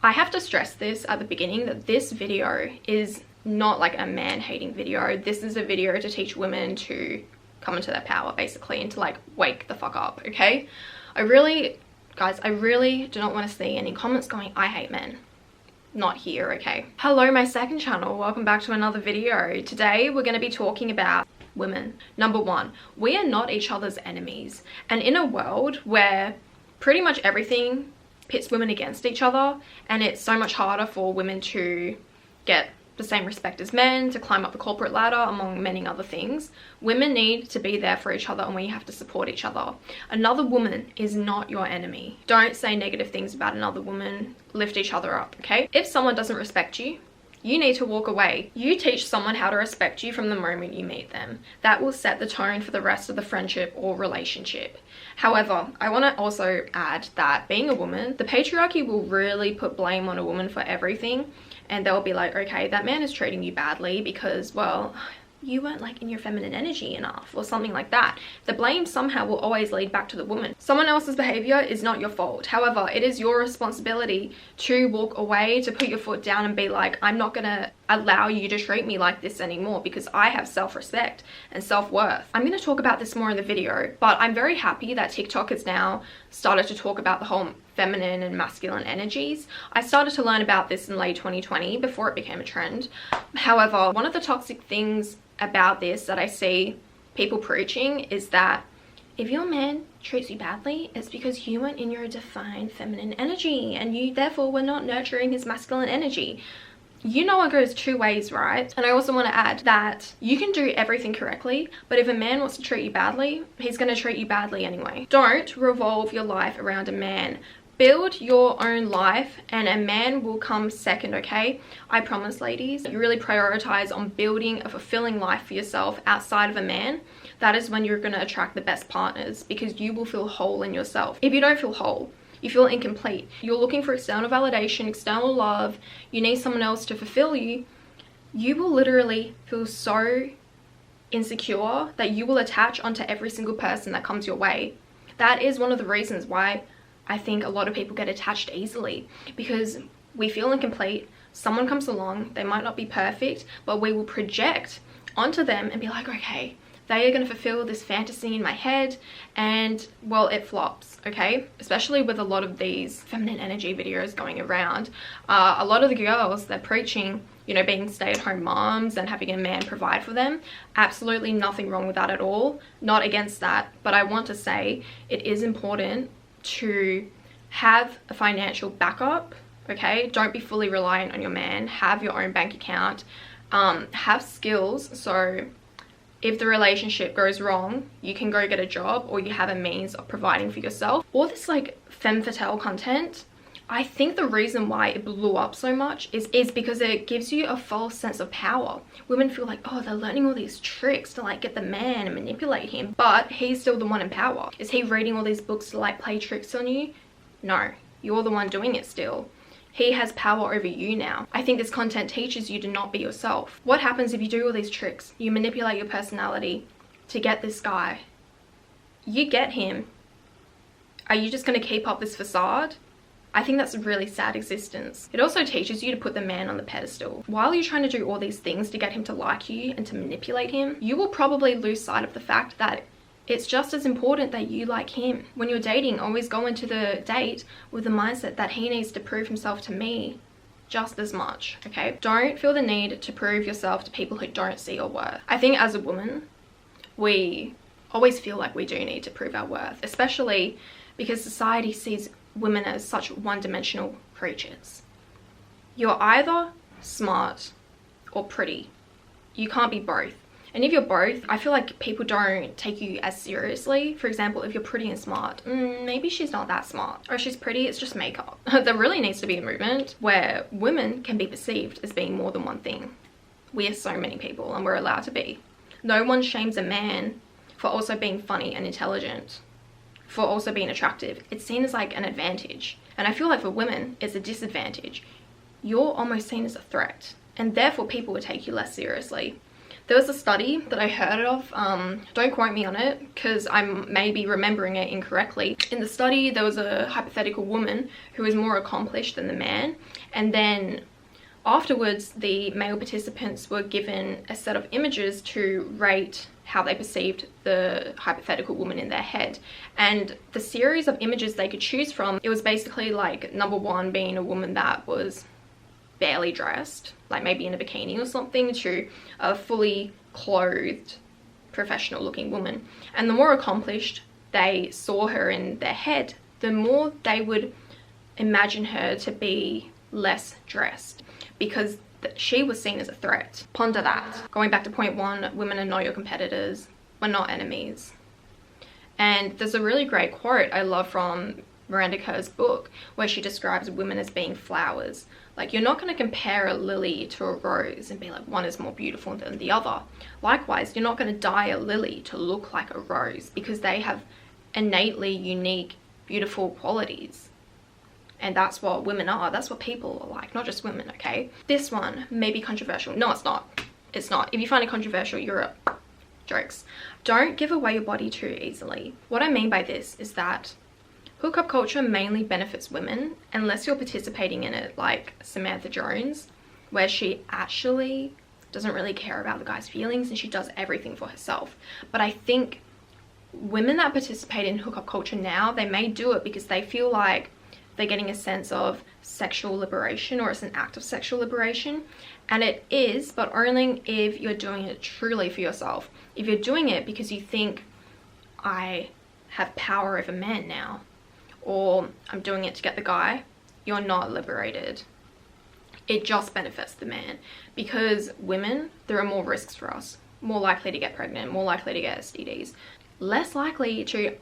I have to stress this at the beginning that this video is not like a man-hating video. This is a video to teach women to come into their power, basically, and to like wake the fuck up, okay? Guys, I really do not want to see any comments going, I hate men. Not here, okay? Hello, my second channel. Welcome back to another video. Today, we're going to be talking about women. Number one, we are not each other's enemies. And in a world where pretty much everything pits women against each other, and it's so much harder for women to get the same respect as men, to climb up the corporate ladder, among many other things, women need to be there for each other, and we have to support each other. Another woman is not your enemy. Don't say negative things about another woman. Lift each other up, okay? If someone doesn't respect you, you need to walk away. You teach someone how to respect you from the moment you meet them. That will set the tone for the rest of the friendship or relationship. However, I want to also add that being a woman, the patriarchy will really put blame on a woman for everything. And they'll be like, okay, that man is treating you badly because, well, you weren't like in your feminine energy enough or something like that. The blame somehow will always lead back to the woman. Someone else's behavior is not your fault. However, it is your responsibility to walk away, to put your foot down and be like, I'm not gonna allow you to treat me like this anymore because I have self-respect and self-worth. I'm gonna talk about this more in the video, but I'm very happy that TikTok has now started to talk about the whole feminine and masculine energies. I started to learn about this in late 2020 before it became a trend. However, one of the toxic things about this that I see people preaching is that if your man treats you badly, it's because you weren't in your defined feminine energy and you therefore were not nurturing his masculine energy. You know it goes two ways, right? And I also want to add that you can do everything correctly, but if a man wants to treat you badly, he's going to treat you badly anyway. Don't revolve your life around a man. Build your own life and a man will come second, okay? I promise, ladies, you really prioritize on building a fulfilling life for yourself outside of a man. That is when you're going to attract the best partners because you will feel whole in yourself. If you don't feel whole, you feel incomplete, you're looking for external validation, external love, you need someone else to fulfill you, you will literally feel so insecure that you will attach onto every single person that comes your way. That is one of the reasons why I think a lot of people get attached easily, because we feel incomplete. Someone comes along, they might not be perfect, but we will project onto them and be like, okay, they are going to fulfill this fantasy in my head, and well, it flops, okay? Especially with a lot of these feminine energy videos going around. A lot of the girls, they're preaching, you know, being stay-at-home moms and having a man provide for them. Absolutely nothing wrong with that at all. Not against that, but I want to say it is important to have a financial backup, okay? Don't be fully reliant on your man. Have your own bank account. Have skills, so if the relationship goes wrong, you can go get a job or you have a means of providing for yourself. All this like femme fatale content, I think the reason why it blew up so much is because it gives you a false sense of power. Women feel like, oh, they're learning all these tricks to like get the man and manipulate him, but he's still the one in power. Is he reading all these books to like play tricks on you? No, you're the one doing it still. He has power over you now. I think this content teaches you to not be yourself. What happens if you do all these tricks? You manipulate your personality to get this guy. You get him. Are you just going to keep up this facade? I think that's a really sad existence. It also teaches you to put the man on the pedestal. While you're trying to do all these things to get him to like you and to manipulate him, you will probably lose sight of the fact that it's just as important that you like him. When you're dating, always go into the date with the mindset that he needs to prove himself to me just as much, okay? Don't feel the need to prove yourself to people who don't see your worth. I think as a woman, we always feel like we do need to prove our worth, especially because society sees women as such one-dimensional creatures. You're either smart or pretty. You can't be both. And if you're both, I feel like people don't take you as seriously. For example, if you're pretty and smart, maybe she's not that smart. Or she's pretty, it's just makeup. There really needs to be a movement where women can be perceived as being more than one thing. We are so many people and we're allowed to be. No one shames a man for also being funny and intelligent, for also being attractive. It's seen as like an advantage. And I feel like for women, it's a disadvantage. You're almost seen as a threat, and therefore people will take you less seriously. There was a study that I heard of, don't quote me on it because I may be remembering it incorrectly. In the study, there was a hypothetical woman who was more accomplished than the man, and then afterwards the male participants were given a set of images to rate how they perceived the hypothetical woman in their head. And the series of images they could choose from, it was basically like number one being a woman that was barely dressed, like maybe in a bikini or something, to a fully clothed professional looking woman. And the more accomplished they saw her in their head, the more they would imagine her to be less dressed, because she was seen as a threat. Ponder that. Going back to point one, women are not your competitors. We're not enemies. And there's a really great quote I love from Miranda Kerr's book where she describes women as being flowers. Like, you're not going to compare a lily to a rose and be like, one is more beautiful than the other. Likewise, you're not going to dye a lily to look like a rose, because they have innately unique, beautiful qualities. And that's what women are. That's what people are like, not just women, okay? This one may be controversial. No, it's not. It's not. If you find it controversial, you're a... Jokes. Don't give away your body too easily. What I mean by this is that hookup culture mainly benefits women unless you're participating in it, like Samantha Jones, where she actually doesn't really care about the guy's feelings and she does everything for herself. But I think women that participate in hookup culture now, they may do it because they feel like they're getting a sense of sexual liberation, or it's an act of sexual liberation. And it is, but only if you're doing it truly for yourself. If you're doing it because you think, I have power over men now, or I'm doing it to get the guy, you're not liberated. It just benefits the man, because women, there are more risks for us. More likely to get pregnant, more likely to get STDs, less likely to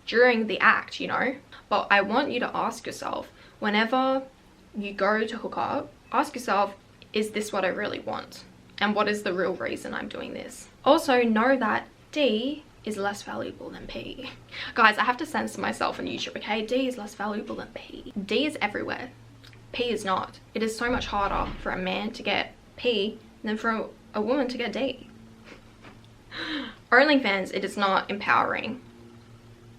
during the act, you know. But I want you to ask yourself, whenever you go to hook up, ask yourself, is this what I really want? And what is the real reason I'm doing this? Also, know that D is less valuable than P. Guys, I have to censor myself on YouTube, okay? D is less valuable than P. D is everywhere. P is not. It is so much harder for a man to get P than for a woman to get D. OnlyFans, it is not empowering.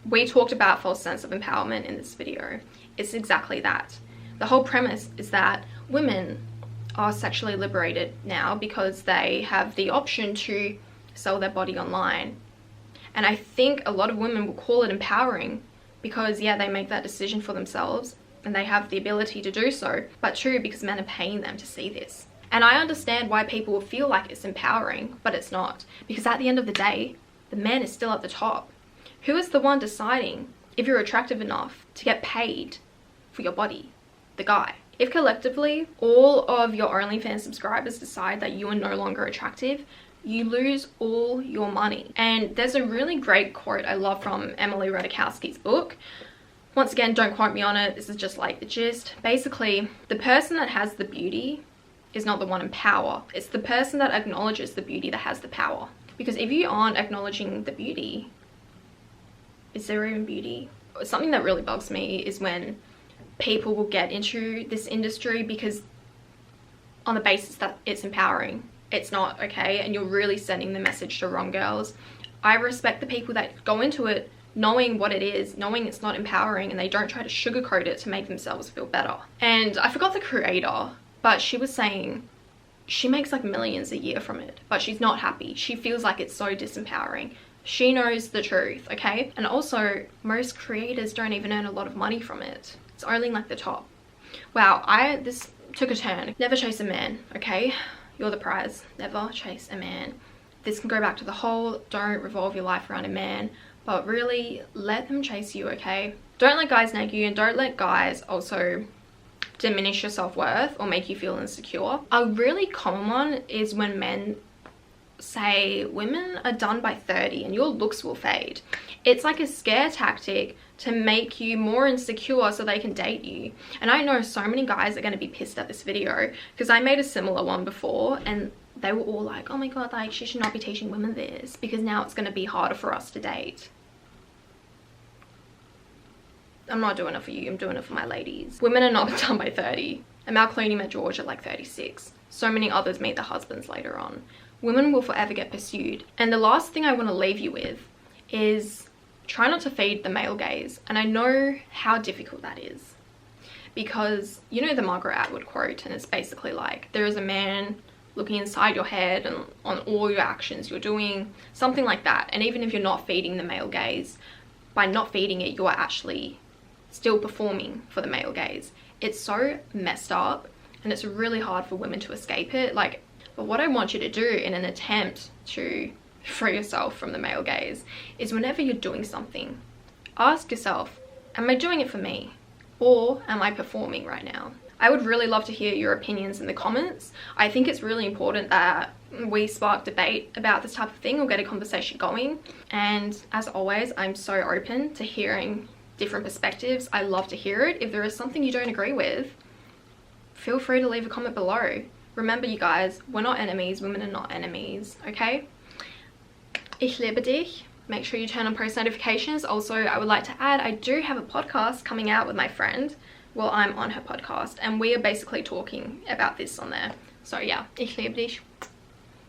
We talked about false sense of empowerment in this video. It's exactly that. The whole premise is that women are sexually liberated now because they have the option to sell their body online. And I think a lot of women will call it empowering because, yeah, they make that decision for themselves and they have the ability to do so, but two, because men are paying them to see this. And I understand why people will feel like it's empowering, but it's not, because at the end of the day, the man is still at the top. Who is the one deciding if you're attractive enough to get paid for your body? The guy. If collectively all of your OnlyFans subscribers decide that you are no longer attractive, you lose all your money. And there's a really great quote I love from Emily Ratajkowski's book. Once again, don't quote me on it. This is just like the gist. Basically, the person that has the beauty is not the one in power. It's the person that acknowledges the beauty that has the power. Because if you aren't acknowledging the beauty, is there even beauty? Something that really bugs me is when people will get into this industry because on the basis that it's empowering. It's not, okay? And you're really sending the message to wrong girls. I respect the people that go into it knowing what it is, knowing it's not empowering, and they don't try to sugarcoat it to make themselves feel better. And I forgot the creator, but she was saying she makes like millions a year from it, but she's not happy. She feels like it's so disempowering. She knows the truth, okay? And also, most creators don't even earn a lot of money from it. It's only like the top. Wow, this took a turn. Never chase a man, okay? You're the prize. Never chase a man. This can go back to the whole don't revolve your life around a man, but really let them chase you, okay? Don't let guys nag you, and don't let guys also diminish your self-worth or make you feel insecure. A really common one is when men say women are done by 30 and your looks will fade. It's like a scare tactic to make you more insecure so they can date you. And I know so many guys are going to be pissed at this video because I made a similar one before and they were all like, oh my god, like she should not be teaching women this because now it's going to be harder for us to date. I'm not doing it for you, I'm doing it for my ladies. Women are not done by 30. Amal Clooney met George at like 36. So many others meet their husbands later on. women will forever get pursued. And the last thing I want to leave you with is try not to feed the male gaze. And I know how difficult that is, because you know the Margaret Atwood quote, and it's basically like, there is a man looking inside your head and on all your actions you're doing, something like that. And even if you're not feeding the male gaze, by not feeding it, you are actually still performing for the male gaze. It's so messed up, and it's really hard for women to escape it. Like, but what I want you to do in an attempt to free yourself from the male gaze is, whenever you're doing something, ask yourself, am I doing it for me, or am I performing right now? I would really love to hear your opinions in the comments. I think it's really important that we spark debate about this type of thing, or get a conversation going. And as always, I'm so open to hearing different perspectives. I love to hear it. If there is something you don't agree with, feel free to leave a comment below. Remember, you guys, we're not enemies. Women are not enemies, okay? Ich liebe dich. Make sure you turn on post notifications. Also, I would like to add, I do have a podcast coming out with my friend. Well, I'm on her podcast, and we are basically talking about this on there. So yeah, ich liebe dich.